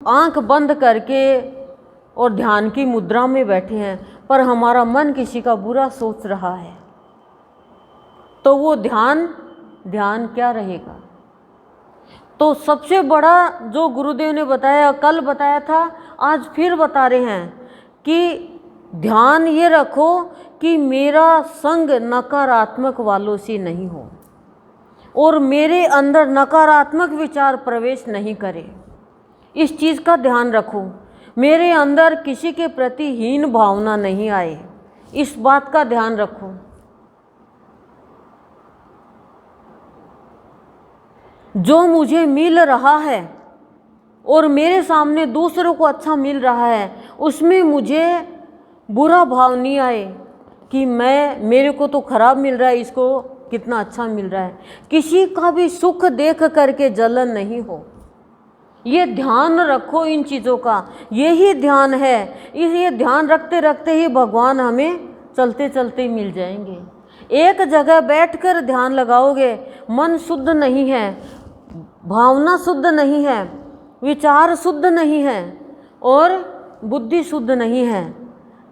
आंख बंद करके और ध्यान की मुद्रा में बैठे हैं, पर हमारा मन किसी का बुरा सोच रहा है, तो वो ध्यान क्या रहेगा। तो सबसे बड़ा जो गुरुदेव ने बताया, कल बताया था, आज फिर बता रहे हैं कि ध्यान ये रखो कि मेरा संग नकारात्मक वालों से नहीं हो और मेरे अंदर नकारात्मक विचार प्रवेश नहीं करे। इस चीज़ का ध्यान रखो, मेरे अंदर किसी के प्रति हीन भावना नहीं आए, इस बात का ध्यान रखो। जो मुझे मिल रहा है और मेरे सामने दूसरों को अच्छा मिल रहा है, उसमें मुझे बुरा भाव नहीं आए कि मेरे को तो खराब मिल रहा है, इसको कितना अच्छा मिल रहा है। किसी का भी सुख देख करके जलन नहीं हो, ये ध्यान रखो इन चीज़ों का। यही ध्यान है, ये ध्यान रखते रखते ही भगवान हमें चलते चलते मिल जाएंगे। एक जगह बैठकर ध्यान लगाओगे, मन शुद्ध नहीं है, भावना शुद्ध नहीं है, विचार शुद्ध नहीं है और बुद्धि शुद्ध नहीं है,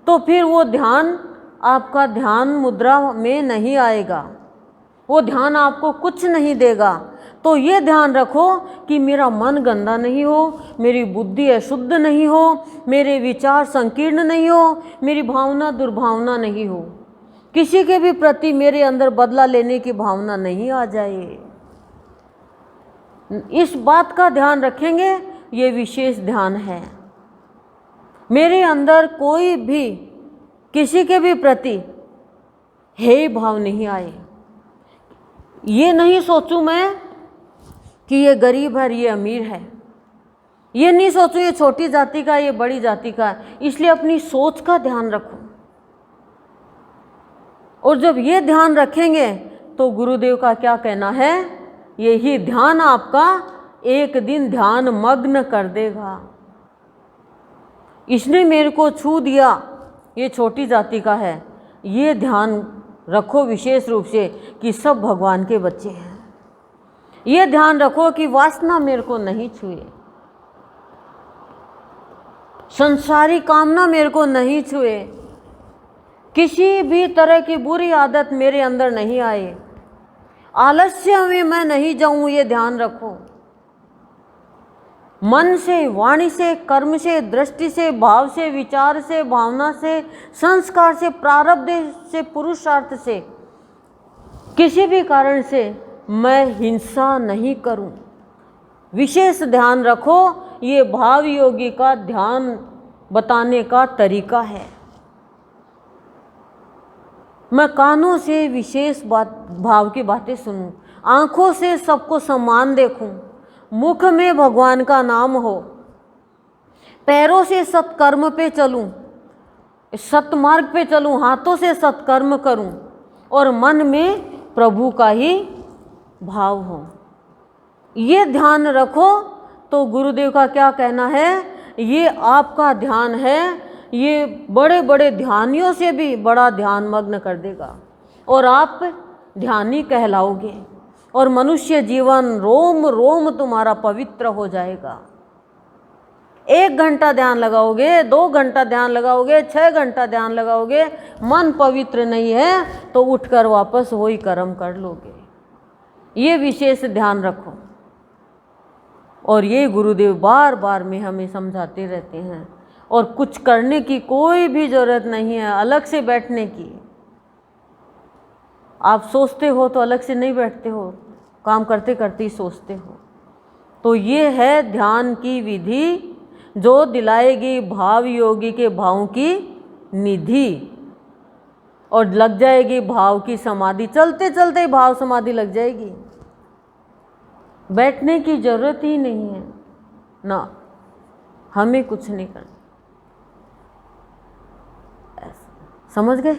तो फिर वो ध्यान आपका ध्यान मुद्रा में नहीं आएगा, वो ध्यान आपको कुछ नहीं देगा। तो ये ध्यान रखो कि मेरा मन गंदा नहीं हो, मेरी बुद्धि अशुद्ध नहीं हो, मेरे विचार संकीर्ण नहीं हो, मेरी भावना दुर्भावना नहीं हो, किसी के भी प्रति मेरे अंदर बदला लेने की भावना नहीं आ जाए। इस बात का ध्यान रखेंगे, ये विशेष ध्यान है। मेरे अंदर कोई भी किसी के भी प्रति हेय भाव नहीं आए, ये नहीं सोचूं मैं कि ये गरीब है, ये अमीर है, ये नहीं सोचूं ये छोटी जाति का, ये बड़ी जाति का है। इसलिए अपनी सोच का ध्यान रखो, और जब ये ध्यान रखेंगे तो गुरुदेव का क्या कहना है, यही ध्यान आपका एक दिन ध्यान मग्न कर देगा। इसने मेरे को छू दिया, ये छोटी जाति का है, ये ध्यान रखो विशेष रूप से कि सब भगवान के बच्चे हैं। ये ध्यान रखो कि वासना मेरे को नहीं छुए, संसारी कामना मेरे को नहीं छुए, किसी भी तरह की बुरी आदत मेरे अंदर नहीं आए, आलस्य में मैं नहीं जाऊं, ये ध्यान रखो। मन से, वाणी से, कर्म से, दृष्टि से, भाव से, विचार से, भावना से, संस्कार से, प्रारब्ध से, पुरुषार्थ से, किसी भी कारण से मैं हिंसा नहीं करूं। विशेष ध्यान रखो, ये भाव योगी का ध्यान बताने का तरीका है। मैं कानों से विशेष भाव की बातें सुनूं, आंखों से सबको सम्मान देखूं, मुख में भगवान का नाम हो, पैरों से सत्कर्म पे चलूं, सतमार्ग पे चलूं, हाथों से सत्कर्म करूं और मन में प्रभु का ही भाव हो। ये ध्यान रखो तो गुरुदेव का क्या कहना है, ये आपका ध्यान है, ये बड़े बड़े ध्यानियों से भी बड़ा ध्यान मग्न कर देगा और आप ध्यानी कहलाओगे और मनुष्य जीवन रोम रोम तुम्हारा पवित्र हो जाएगा। 1 घंटा ध्यान लगाओगे, 2 घंटा ध्यान लगाओगे, 6 घंटा ध्यान लगाओगे, मन पवित्र नहीं है तो उठकर वापस वही कर्म कर लोगे। ये विशेष ध्यान रखो और ये गुरुदेव बार बार में हमें समझाते रहते हैं। और कुछ करने की कोई भी ज़रूरत नहीं है, अलग से बैठने की। आप सोचते हो तो अलग से नहीं बैठते हो, काम करते करते ही सोचते हो। तो ये है ध्यान की विधि जो दिलाएगी भाव योगी के भावों की निधि और लग जाएगी भाव की समाधि। चलते चलते ही भाव समाधि लग जाएगी, बैठने की जरूरत ही नहीं है ना, हमें कुछ नहीं करना। समझ गए?